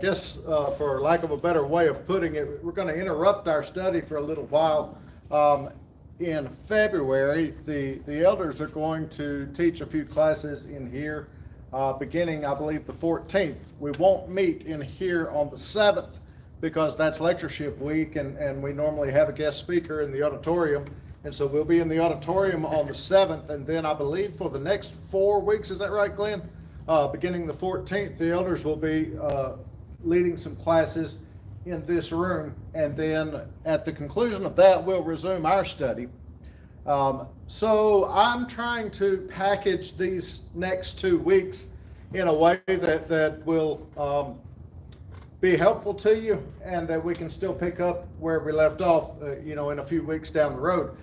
guess for lack of a better way of putting it, we're going to interrupt our study for a little while. In February, the elders are going to teach a few classes in here, beginning, I believe, the 14th. We won't meet in here on the 7th because that's lectureship week, and we normally have a guest speaker in the auditorium. And so we'll be in the auditorium on the 7th, and then I believe for the next 4 weeks, is that right, Glenn? Beginning the 14th, the elders will be leading some classes in this room, and then at the conclusion of that, we'll resume our study. So I'm trying to package these next 2 weeks in a way that will be helpful to you, and that we can still pick up where we left off, in a few weeks down the road.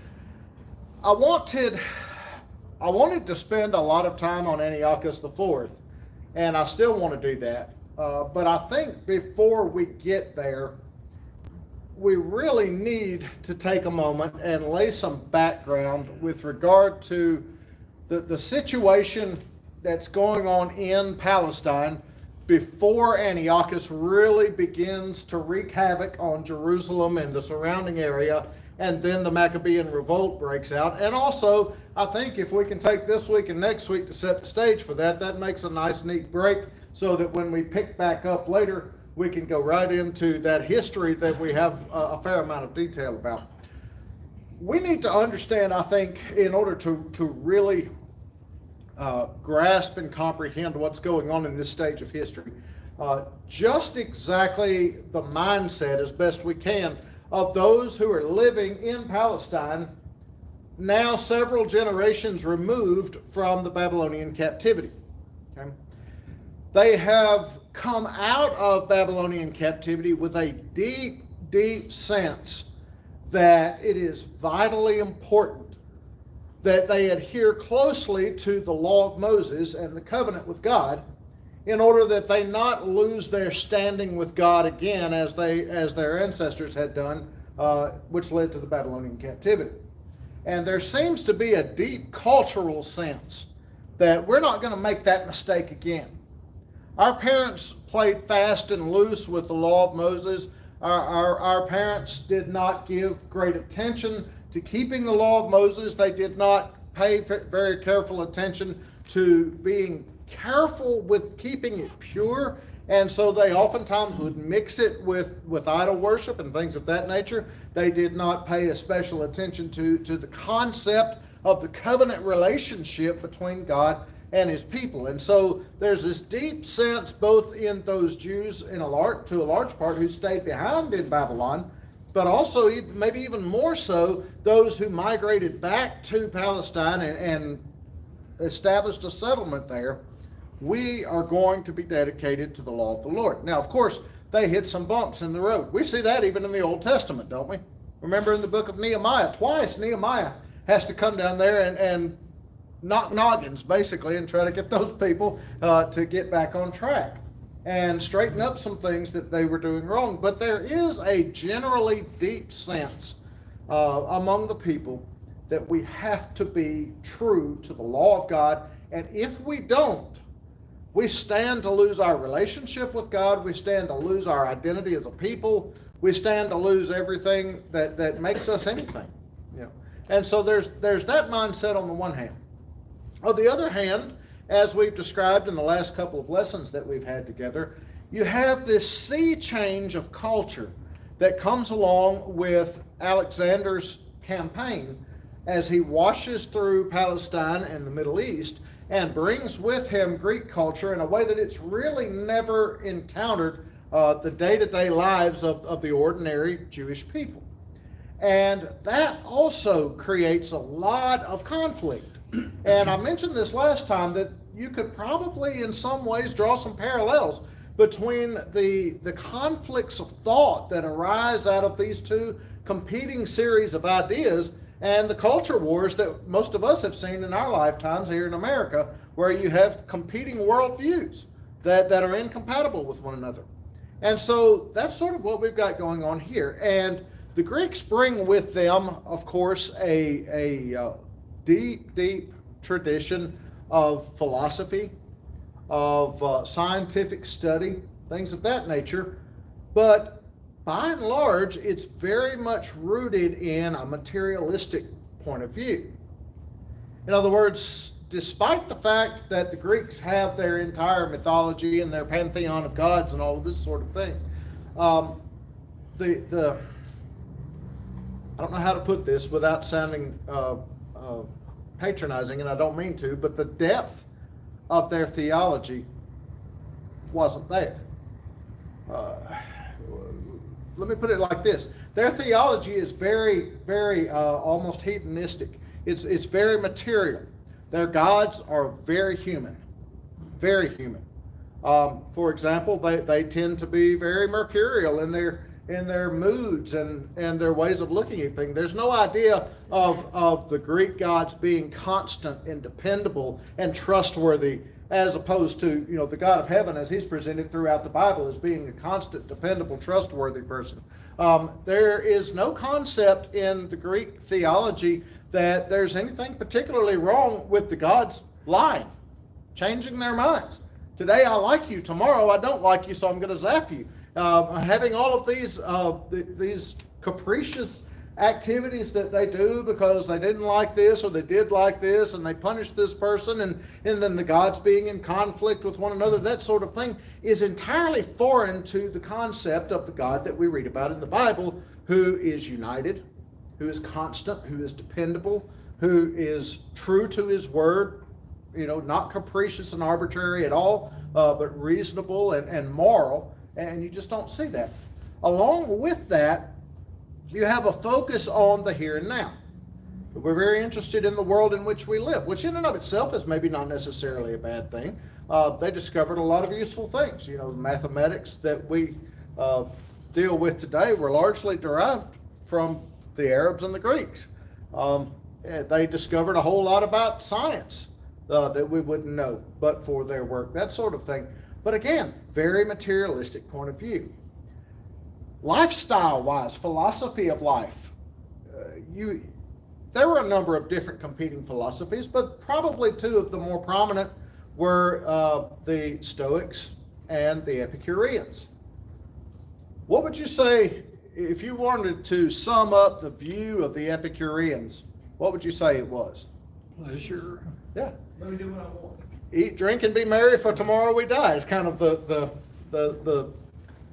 I wanted to spend a lot of time on Antiochus IV, and I still want to do that. But I think before we get there, we really need to take a moment and lay some background with regard to the situation that's going on in Palestine before Antiochus really begins to wreak havoc on Jerusalem and the surrounding area, and then the Maccabean revolt breaks out. And also, I think if we can take this week and next week to set the stage for that, that makes a nice, neat break, so that when we pick back up later, we can go right into that history that we have a fair amount of detail about. We need to understand, I think, in order to really grasp and comprehend what's going on in this stage of history, just exactly the mindset, as best we can, of those who are living in Palestine now several generations removed from the Babylonian captivity. Okay? They have come out of Babylonian captivity with a deep, deep sense that it is vitally important that they adhere closely to the law of Moses and the covenant with God, in order that they not lose their standing with God again as their ancestors had done, which led to the Babylonian captivity. And there seems to be a deep cultural sense that we're not going to make that mistake again. Our parents played fast and loose with the law of Moses. Our parents did not give great attention to keeping the law of Moses. They did not pay very careful attention to being careful with keeping it pure. And so they oftentimes would mix it with idol worship and things of that nature. They did not pay a special attention to the concept of the covenant relationship between God and his people. And so there's this deep sense both in those Jews to a large part who stayed behind in Babylon, but also maybe even more so those who migrated back to Palestine and established a settlement there. We are going to be dedicated to the law of the Lord. Now, of course, they hit some bumps in the road. We see that even in the Old Testament, don't we? Remember in the book of Nehemiah, twice Nehemiah has to come down there and knock noggins, basically, and try to get those people to get back on track and straighten up some things that they were doing wrong. But there is a generally deep sense among the people that we have to be true to the law of God, and if we don't, we stand to lose our relationship with God. We stand to lose our identity as a people. We stand to lose everything that makes us anything. And so there's that mindset on the one hand. On the other hand, as we've described in the last couple of lessons that we've had together, you have this sea change of culture that comes along with Alexander's campaign as he washes through Palestine and the Middle East and brings with him Greek culture in a way that it's really never encountered the day-to-day lives of the ordinary Jewish people. And that also creates a lot of conflict. And I mentioned this last time that you could probably in some ways draw some parallels between the conflicts of thought that arise out of these two competing series of ideas and the culture wars that most of us have seen in our lifetimes here in America, where you have competing worldviews that are incompatible with one another. And so that's sort of what we've got going on here. And the Greeks bring with them, of course, a deep, deep tradition of philosophy, of scientific study, things of that nature. But by and large, it's very much rooted in a materialistic point of view. In other words, despite the fact that the Greeks have their entire mythology and their pantheon of gods and all of this sort of thing, the I don't know how to put this without sounding patronizing, and I don't mean to, but the depth of their theology wasn't there. Let me put it like this. Their theology is very, very almost hedonistic. It's very material. Their gods are very human. Very human. For example, they tend to be very mercurial in their moods and their ways of looking at things. There's no idea of the Greek gods being constant and dependable and trustworthy, as opposed to, the God of heaven as he's presented throughout the Bible as being a constant, dependable, trustworthy person. There is no concept in the Greek theology that there's anything particularly wrong with the gods lying, changing their minds. Today I like you, tomorrow I don't like you, so I'm going to zap you. Having all of these capricious activities that they do because they didn't like this or they did like this, and they punished this person, and then the gods being in conflict with one another, that sort of thing is entirely foreign to the concept of the God that we read about in the Bible, who is united, who is constant, who is dependable, who is true to his word, not capricious and arbitrary at all, but reasonable and moral. And you just don't see that. Along with that, you have a focus on the here and now. We're very interested in the world in which we live, which in and of itself is maybe not necessarily a bad thing. They discovered a lot of useful things. The mathematics that we deal with today were largely derived from the Arabs and the Greeks. They discovered a whole lot about science that we wouldn't know but for their work, that sort of thing. But again, very materialistic point of view. Lifestyle-wise, philosophy of life, there were a number of different competing philosophies, but probably two of the more prominent were the Stoics and the Epicureans. What would you say, if you wanted to sum up the view of the Epicureans, what would you say it was? Pleasure. Yeah. Let me do what I want. Eat, drink, and be merry, for tomorrow we die is kind of the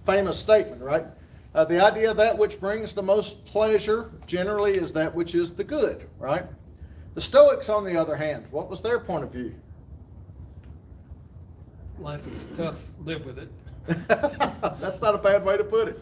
famous statement, right? The idea of that which brings the most pleasure generally is that which is the good, right? The Stoics, on the other hand, what was their point of view? Life is tough, live with it. That's not a bad way to put it.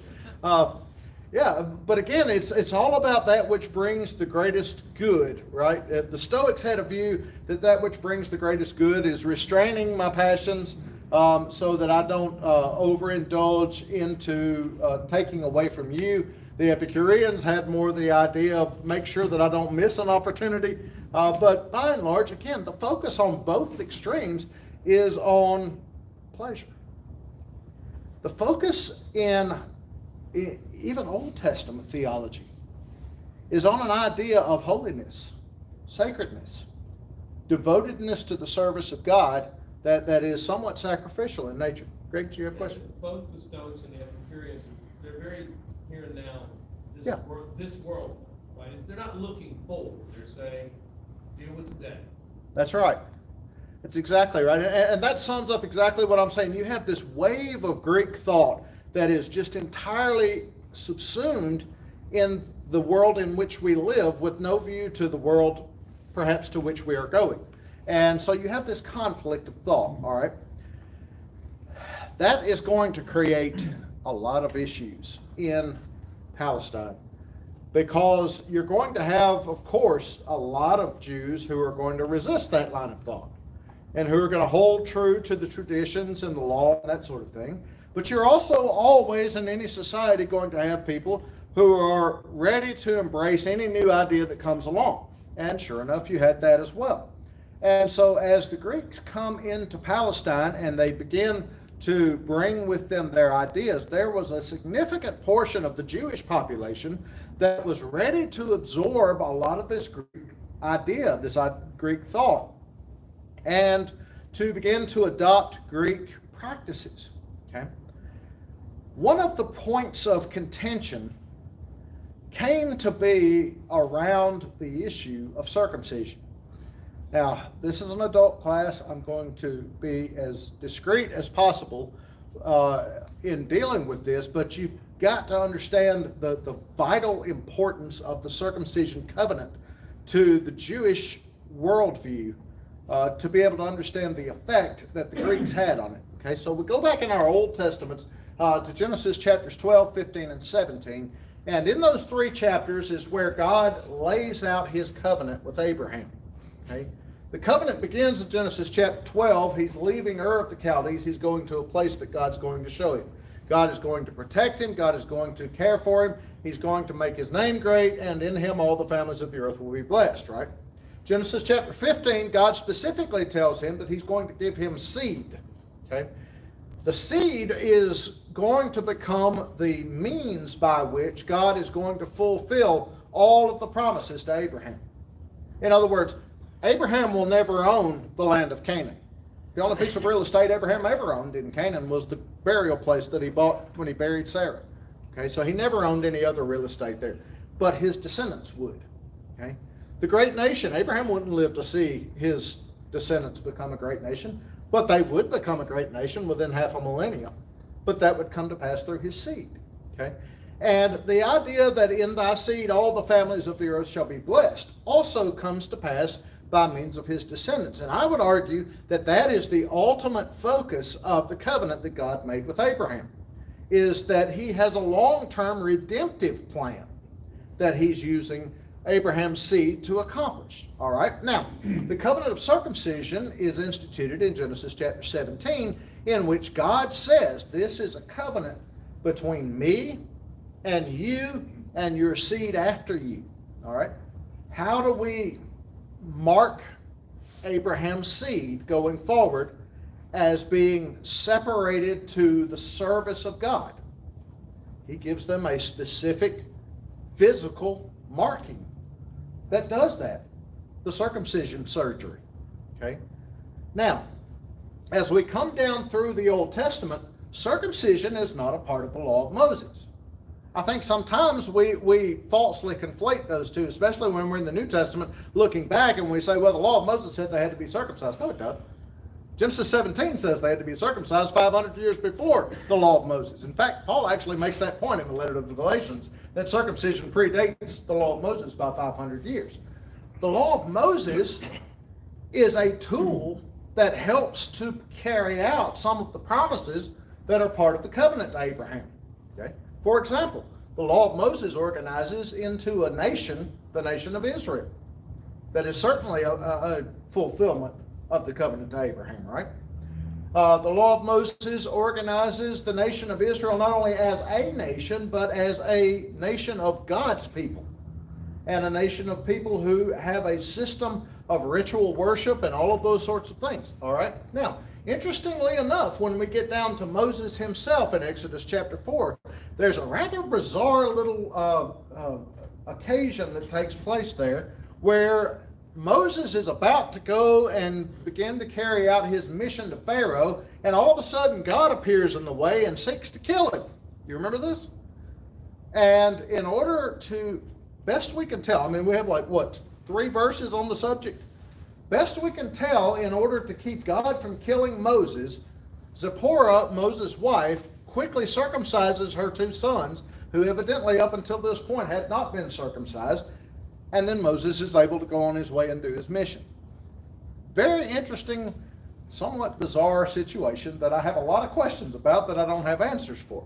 Yeah, but again, it's all about that which brings the greatest good, right? The Stoics had a view that which brings the greatest good is restraining my passions so that I don't overindulge into taking away from you. The Epicureans had more the idea of make sure that I don't miss an opportunity. But by and large, again, the focus on both extremes is on pleasure. The focus in even Old Testament theology is on an idea of holiness, sacredness, devotedness to the service of God that is somewhat sacrificial in nature. Greg, do you have a question? Both the Stoics and the Epicureans, they're very here and now, Yeah. this world, right? They're not looking forward. They're saying, deal with today. That's right. That's exactly right. And that sums up exactly what I'm saying. You have this wave of Greek thought that is just entirely subsumed in the world in which we live, with no view to the world perhaps to which we are going. And so you have this conflict of thought, all right? That is going to create a lot of issues in Palestine, because you're going to have, of course, a lot of Jews who are going to resist that line of thought and who are going to hold true to the traditions and the law and that sort of thing. But you're also always in any society going to have people who are ready to embrace any new idea that comes along. And sure enough, you had that as well. And so as the Greeks come into Palestine and they begin to bring with them their ideas, there was a significant portion of the Jewish population that was ready to absorb a lot of this Greek idea, this Greek thought, and to begin to adopt Greek practices. Okay? one of the points of contention came to be around the issue of circumcision. Now, this is an adult class. I'm going to be as discreet as possible in dealing with this, but you've got to understand the vital importance of the circumcision covenant to the Jewish worldview to be able to understand the effect that the Greeks had on it. Okay, so we go back in our Old Testaments to Genesis chapters 12, 15, and 17. And in those 3 chapters is where God lays out his covenant with Abraham. Okay? The covenant begins in Genesis chapter 12. He's leaving Ur of the Chaldees. He's going to a place that God's going to show him. God is going to protect him. God is going to care for him. He's going to make his name great, and in him all the families of the earth will be blessed, right? Genesis chapter 15, God specifically tells him that he's going to give him seed. Okay? The seed is going to become the means by which God is going to fulfill all of the promises to Abraham. In other words, Abraham will never own the land of Canaan. The only piece of real estate Abraham ever owned in Canaan was the burial place that he bought when he buried Sarah. Okay, so he never owned any other real estate there. But his descendants would. Okay? The great nation, Abraham wouldn't live to see his descendants become a great nation, but they would become a great nation within half a millennium. But that would come to pass through his seed. Okay? And the idea that in thy seed all the families of the earth shall be blessed also comes to pass by means of his descendants. And I would argue that that is the ultimate focus of the covenant that God made with Abraham, is that he has a long-term redemptive plan that he's using Abraham's seed to accomplish. All right? Now, the covenant of circumcision is instituted in Genesis chapter 17, in which God says, this is a covenant between me and you and your seed after you. All right? How do we mark Abraham's seed going forward as being separated to the service of God? He gives them a specific physical marking that does that, the circumcision surgery. Okay? Now, as we come down through the Old Testament, circumcision is not a part of the law of Moses. I think sometimes we falsely conflate those two, especially when we're in the New Testament looking back and we say, well, the law of Moses said they had to be circumcised. No, it doesn't. Genesis 17 says they had to be circumcised 500 years before the law of Moses. In fact, Paul actually makes that point in the letter to the Galatians, that circumcision predates the law of Moses by 500 years. The law of Moses is a tool that helps to carry out some of the promises that are part of the covenant to Abraham. Okay? For example, the law of Moses organizes into a nation, the nation of Israel. That is certainly a fulfillment of the covenant to Abraham, right? The law of Moses organizes the nation of Israel not only as a nation, but as a nation of God's people, and a nation of people who have a system of ritual worship and all of those sorts of things, all right? Now, interestingly enough, when we get down to Moses himself in Exodus chapter 4, there's a rather bizarre little occasion that takes place there where Moses is about to go and begin to carry out his mission to Pharaoh, and all of a sudden God appears in the way and seeks to kill him. You remember this? And in order to, best we can tell, I mean, we have 3 verses on the subject? Best we can tell, in order to keep God from killing Moses, Zipporah, Moses' wife, quickly circumcises her 2 sons, who evidently up until this point had not been circumcised, and then Moses is able to go on his way and do his mission. Very interesting, somewhat bizarre situation that I have a lot of questions about that I don't have answers for.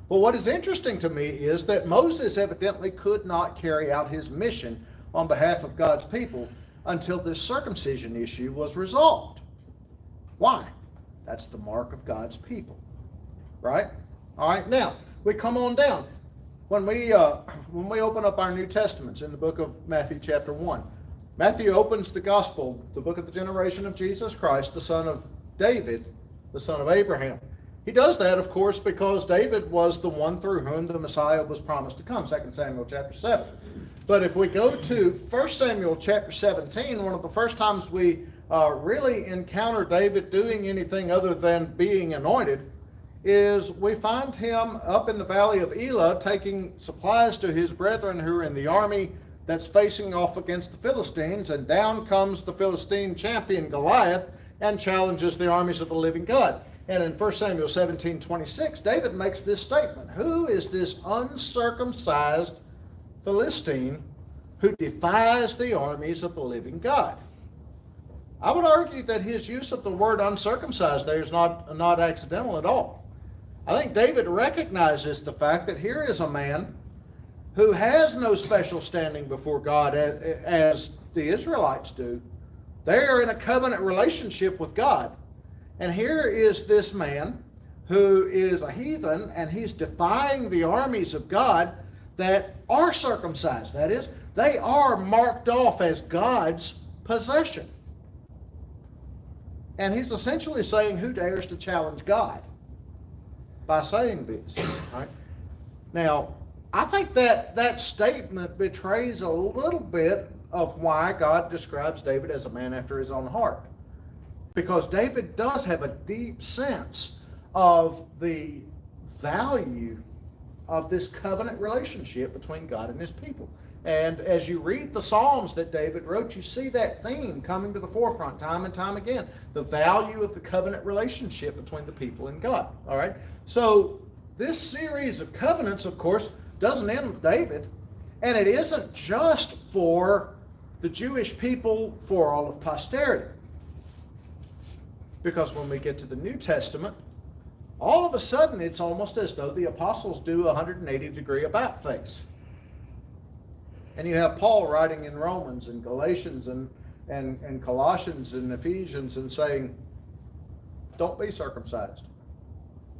But what is interesting to me is that Moses evidently could not carry out his mission on behalf of God's people until this circumcision issue was resolved. Why? That's the mark of God's people, right? All right, now we come on down. When we open up our New Testaments in the book of Matthew chapter 1, Matthew opens the gospel, the book of the generation of Jesus Christ, the son of David, the son of Abraham. He does that, of course, because David was the one through whom the Messiah was promised to come, 2 Samuel chapter 7. But if we go to 1 Samuel chapter 17, one of the first times we really encounter David doing anything other than being anointed is we find him up in the valley of Elah taking supplies to his brethren who are in the army that's facing off against the Philistines, and down comes the Philistine champion Goliath and challenges the armies of the living God. And in 1 Samuel 17:26, David makes this statement: who is this uncircumcised Philistine who defies the armies of the living God? I would argue that his use of the word uncircumcised there is not accidental at all. I think David recognizes the fact that here is a man who has no special standing before God as the Israelites do. They are in a covenant relationship with God. And here is this man who is a heathen, and he's defying the armies of God that are circumcised. That is, they are marked off as God's possession. And he's essentially saying, who dares to challenge God by saying this? Right? Now, I think that statement betrays a little bit of why God describes David as a man after his own heart. Because David does have a deep sense of the value of this covenant relationship between God and his people. And as you read the Psalms that David wrote, you see that theme coming to the forefront time and time again. The value of the covenant relationship between the people and God. All right? So this series of covenants, of course, doesn't end with David. And it isn't just for the Jewish people for all of posterity. Because when we get to the New Testament, all of a sudden it's almost as though the apostles do a 180-degree about-face. And you have Paul writing in Romans and Galatians and Colossians and Ephesians and saying, don't be circumcised.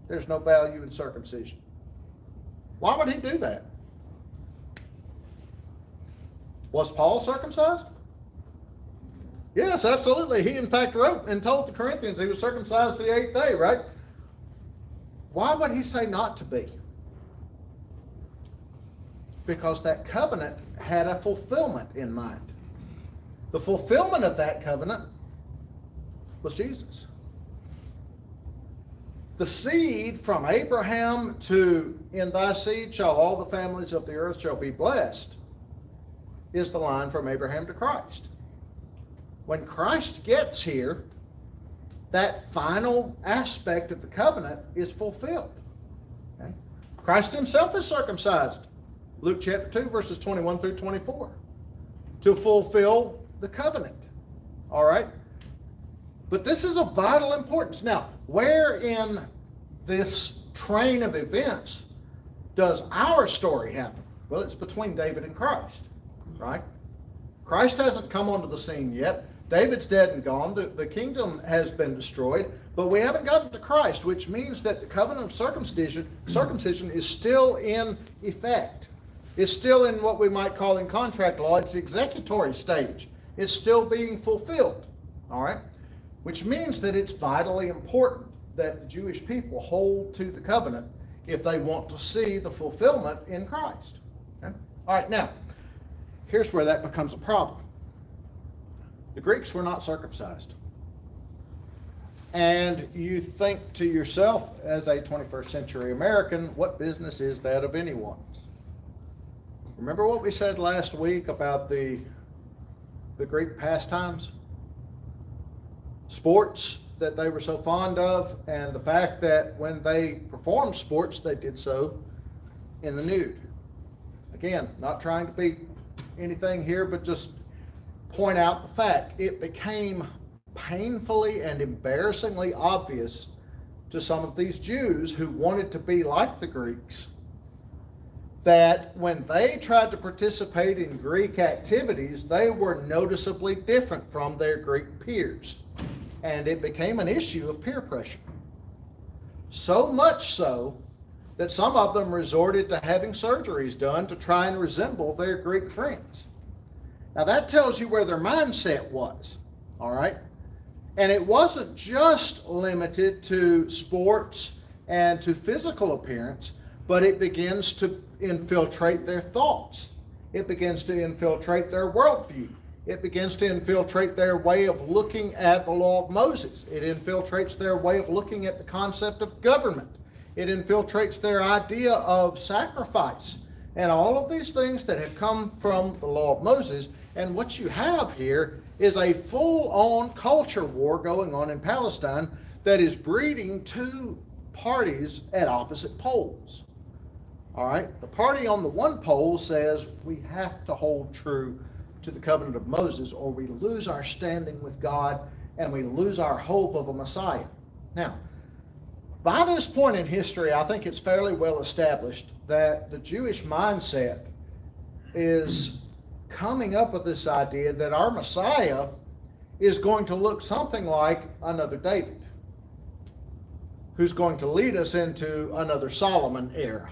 There's no value in circumcision. Why would he do that? Was Paul circumcised? Yes, absolutely. He in fact wrote and told the Corinthians he was circumcised the 8th day, right? Why would he say not to be? Because that covenant had a fulfillment in mind. The fulfillment of that covenant was Jesus. The seed from Abraham to in thy seed shall all the families of the earth shall be blessed is the line from Abraham to Christ. When Christ gets here, that final aspect of the covenant is fulfilled. Okay? Christ himself is circumcised. Luke chapter 2, verses 21 through 24. To fulfill the covenant. All right? But this is of vital importance. Now, where in this train of events does our story happen? Well, it's between David and Christ. Right? Christ hasn't come onto the scene yet. David's dead and gone. The kingdom has been destroyed, but we haven't gotten to Christ, which means that the covenant of circumcision is still in effect. It's still in what we might call in contract law, it's the executory stage. It's still being fulfilled. All right? Which means that it's vitally important that the Jewish people hold to the covenant if they want to see the fulfillment in Christ. Okay? All right, now, here's where that becomes a problem. The Greeks were not circumcised. And you think to yourself, as a 21st century American, what business is that of anyone's? Remember what we said last week about the Greek pastimes? Sports that they were so fond of, and the fact that when they performed sports, they did so in the nude. Again, not trying to be anything here, but just point out the fact. It became painfully and embarrassingly obvious to some of these Jews who wanted to be like the Greeks that when they tried to participate in Greek activities, they were noticeably different from their Greek peers. And it became an issue of peer pressure. So much so that some of them resorted to having surgeries done to try and resemble their Greek friends. Now that tells you where their mindset was, all right? And it wasn't just limited to sports and to physical appearance, but it begins to infiltrate their thoughts. It begins to infiltrate their worldview. It begins to infiltrate their way of looking at the law of Moses. It infiltrates their way of looking at the concept of government. It infiltrates their idea of sacrifice and all of these things that have come from the law of Moses. And what you have here is a full-on culture war going on in Palestine that is breeding two parties at opposite poles. All right, the party on the one pole says we have to hold true to the covenant of Moses or we lose our standing with God and we lose our hope of a Messiah. Now, by this point in history, I think it's fairly well established that the Jewish mindset is coming up with this idea that our Messiah is going to look something like another David, who's going to lead us into another Solomon era.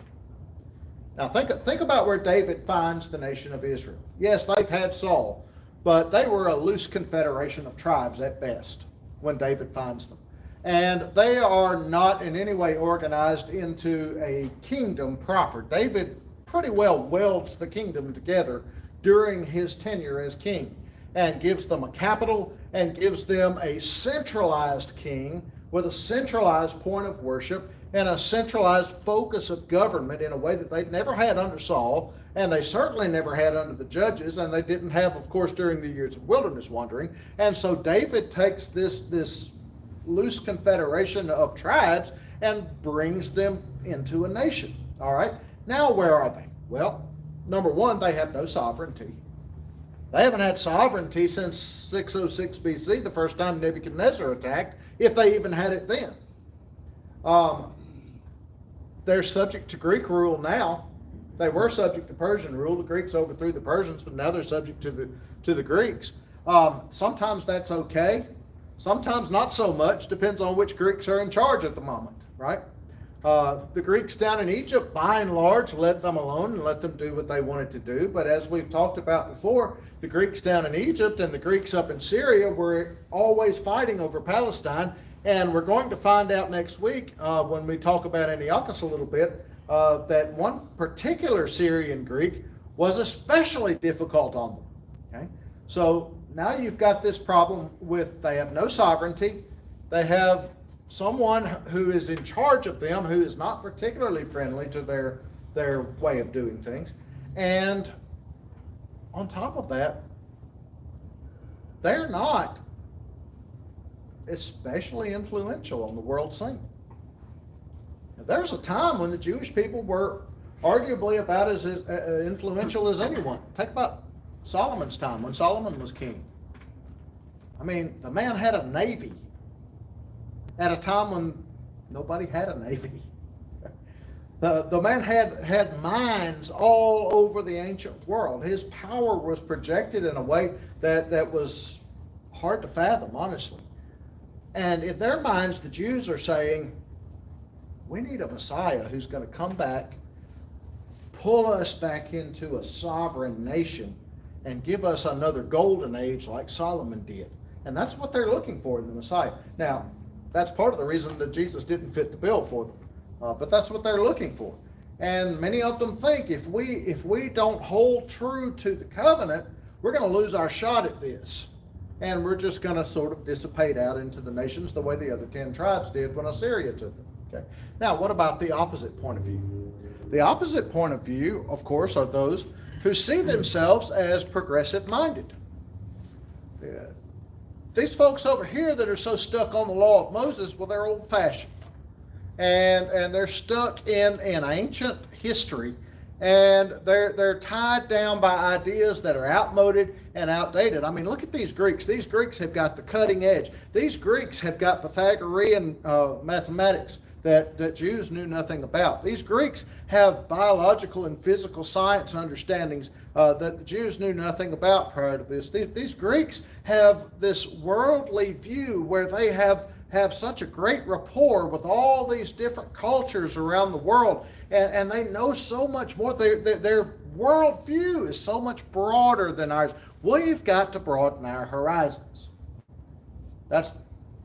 Now think about where David finds the nation of Israel. Yes, they've had Saul, but they were a loose confederation of tribes at best when David finds them. And they are not in any way organized into a kingdom proper. David pretty well welds the kingdom together during his tenure as king and gives them a capital and gives them a centralized king with a centralized point of worship and a centralized focus of government in a way that they'd never had under Saul, and they certainly never had under the judges, and they didn't have, of course, during the years of wilderness wandering. And so David takes this loose confederation of tribes and brings them into a nation. All right, now where are they? Well, number one, they have no sovereignty. They haven't had sovereignty since 606 BC, the first time Nebuchadnezzar attacked, if they even had it then. They're subject to Greek rule now. They were subject to Persian rule. The Greeks overthrew the Persians, but now they're subject to the Greeks. Sometimes that's okay. Sometimes not so much. Depends on which Greeks are in charge at the moment, right? The Greeks down in Egypt, by and large, let them alone and let them do what they wanted to do. But as we've talked about before, the Greeks down in Egypt and the Greeks up in Syria were always fighting over Palestine. And we're going to find out next week when we talk about Antiochus a little bit that one particular Syrian Greek was especially difficult on them. Okay, so now you've got this problem with they have no sovereignty. They have someone who is in charge of them who is not particularly friendly to their way of doing things. And on top of that, they're not especially influential on the world scene. Now, there's a time when the Jewish people were arguably about as influential as anyone. Think about Solomon's time, when Solomon was king. I mean, the man had a navy at a time when nobody had a navy. The man had mines all over the ancient world. His power was projected in a way that was hard to fathom, honestly. And in their minds, the Jews are saying, we need a Messiah who's going to come back, pull us back into a sovereign nation, and give us another golden age like Solomon did. And that's what they're looking for in the Messiah. Now, that's part of the reason that Jesus didn't fit the bill for them. But that's what they're looking for. And many of them think if we don't hold true to the covenant, we're going to lose our shot at this. And we're just going to sort of dissipate out into the nations the way the other 10 tribes did when Assyria took them. Okay. Now, what about the opposite point of view? The opposite point of view, of course, are those who see themselves as progressive-minded. These folks over here that are so stuck on the law of Moses, well, they're old-fashioned. And they're stuck in ancient history. And they're tied down by ideas that are outmoded and outdated. I mean, look at these Greeks. These Greeks have got the cutting edge. These Greeks have got Pythagorean mathematics that Jews knew nothing about. These Greeks have biological and physical science understandings that the Jews knew nothing about prior to this. These Greeks have this worldly view where they have such a great rapport with all these different cultures around the world, and they know so much more. Their worldview is so much broader than ours. We've got to broaden our horizons. That's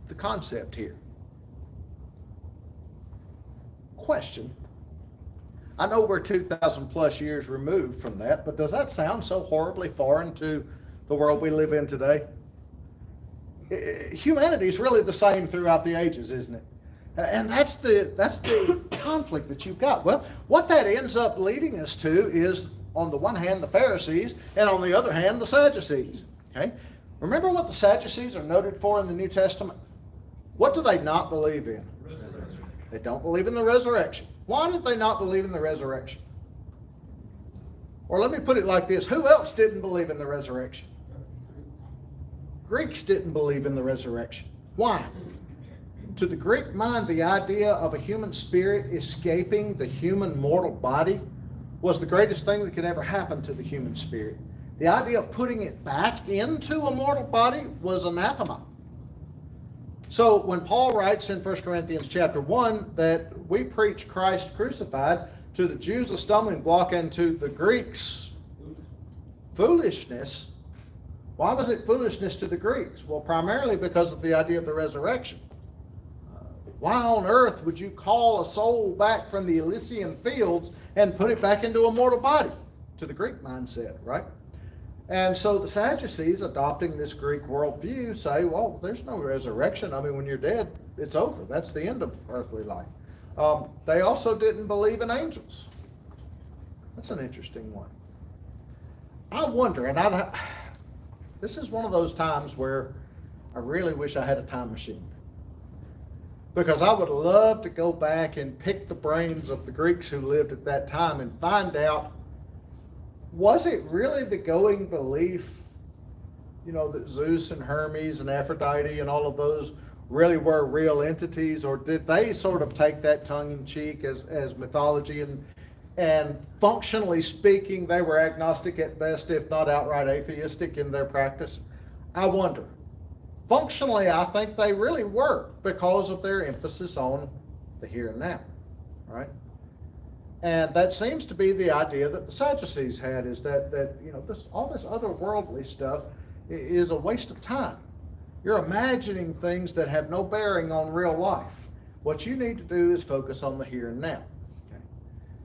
the concept here. Question. I know we're 2,000 plus years removed from that, but does that sound so horribly foreign to the world we live in today? Humanity is really the same throughout the ages, isn't it? And that's the conflict that you've got. Well, what that ends up leading us to is, on the one hand, the Pharisees, and on the other hand, the Sadducees. Okay? Remember what the Sadducees are noted for in the New Testament? What do they not believe in? Resurrection. They don't believe in the resurrection. Why did they not believe in the resurrection? Or let me put it like this: who else didn't believe in the resurrection? Greeks didn't believe in the resurrection. Why? To the Greek mind, the idea of a human spirit escaping the human mortal body was the greatest thing that could ever happen to the human spirit. The idea of putting it back into a mortal body was anathema. So when Paul writes in 1 Corinthians chapter 1 that we preach Christ crucified, to the Jews a stumbling block and to the Greeks foolishness. Why was it foolishness to the Greeks? Well, primarily because of the idea of the resurrection. Why on earth would you call a soul back from the Elysian fields and put it back into a mortal body? To the Greek mindset, right? And so the Sadducees, adopting this Greek worldview, say, well, there's no resurrection. I mean, when you're dead, it's over. That's the end of earthly life. They also didn't believe in angels. That's an interesting one. I wonder, and this is one of those times where I really wish I had a time machine. Because I would love to go back and pick the brains of the Greeks who lived at that time and find out, was it really the going belief, that Zeus and Hermes and Aphrodite and all of those really were real entities, or did they sort of take that tongue in cheek as mythology, and functionally speaking, they were agnostic at best, if not outright atheistic in their practice? I wonder. Functionally, I think they really were, because of their emphasis on the here and now, right? And that seems to be the idea that the Sadducees had, is that all this otherworldly stuff is a waste of time. You're imagining things that have no bearing on real life. What you need to do is focus on the here and now. Okay?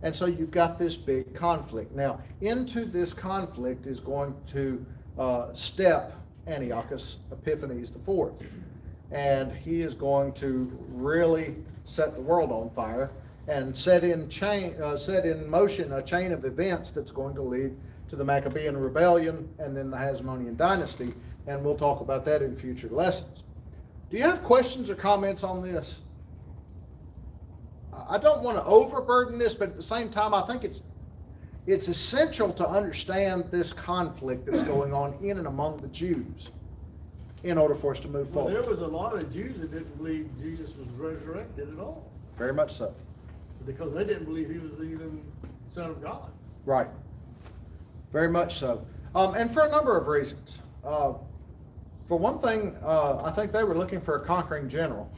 And so you've got this big conflict. Now, into this conflict is going to step Antiochus Epiphanes IV. And he is going to really set the world on fire and set in motion a chain of events that's going to lead to the Maccabean rebellion and then the Hasmonean dynasty. And we'll talk about that in future lessons. Do you have questions or comments on this? I don't want to overburden this, but at the same time, I think it's essential to understand this conflict that's going on in and among the Jews in order for us to move Well, forward. there was a lot of Jews that didn't believe Jesus was resurrected at all, Very much so. because they didn't believe he was even the Son of God. Right. Very much so. And for a number of reasons. For one thing, I think they were looking for a conquering general.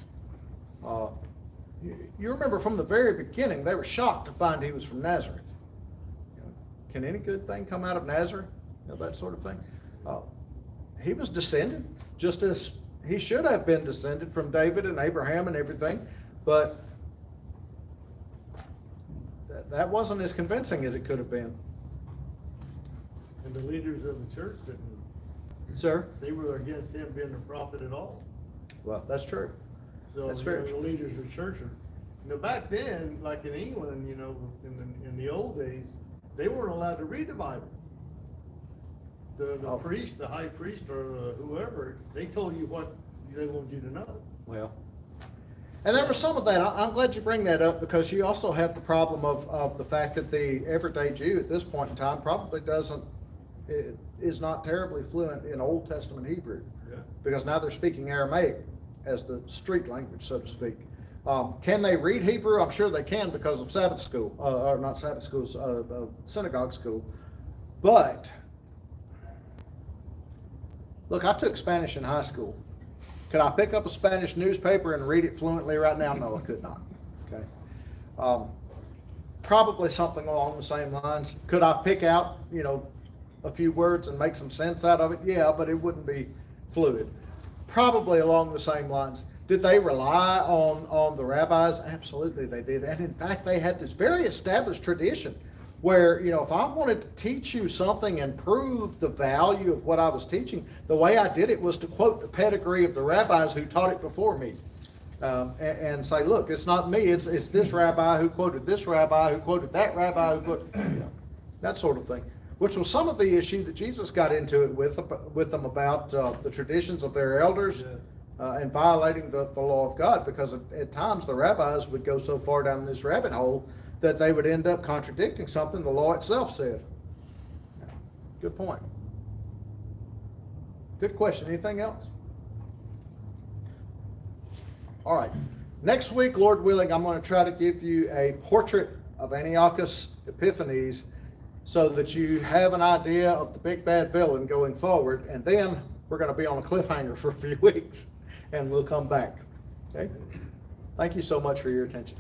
You remember from the very beginning, they were shocked to find he was from Nazareth. Can any good thing come out of Nazareth? That sort of thing. He was descended, just as he should have been descended from David and Abraham and everything, but that wasn't as convincing as it could have been. And the leaders of the church didn't. Sir? They were against him being a prophet at all. Well, that's true. So That's very the true. leaders of the church are, back then, like in England, in the old days, they weren't allowed to read the Bible. The priest, the high priest, or whoever, they told you what they wanted you to know. Well, and there was some of that. I'm glad you bring that up, because you also have the problem of the fact that the everyday Jew at this point in time probably is not terribly fluent in Old Testament Hebrew, Yeah. because now they're speaking Aramaic as the street language, so to speak. Can they read Hebrew? I'm sure they can, because of Sabbath school, or not Sabbath schools, synagogue school. But look, I took Spanish in high school. Could I pick up a Spanish newspaper and read it fluently right now? No, I could not. Okay. Probably something along the same lines. Could I pick out, a few words and make some sense out of it? Yeah, but it wouldn't be fluid. Probably along the same lines. Did they rely on the rabbis? Absolutely they did. And in fact, they had this very established tradition where, if I wanted to teach you something and prove the value of what I was teaching, the way I did it was to quote the pedigree of the rabbis who taught it before me. and say, look, it's not me, it's this rabbi who quoted this rabbi, who quoted that rabbi, who quoted, that sort of thing. Which was some of the issue that Jesus got into it with them about the traditions of their elders and violating the law of God, because at times the rabbis would go so far down this rabbit hole that they would end up contradicting something the law itself said. Good point. Good question. Anything else? All right. Next week, Lord willing, I'm going to try to give you a portrait of Antiochus Epiphanes so that you have an idea of the big bad villain going forward. And then we're going to be on a cliffhanger for a few weeks and we'll come back. Okay? Thank you so much for your attention.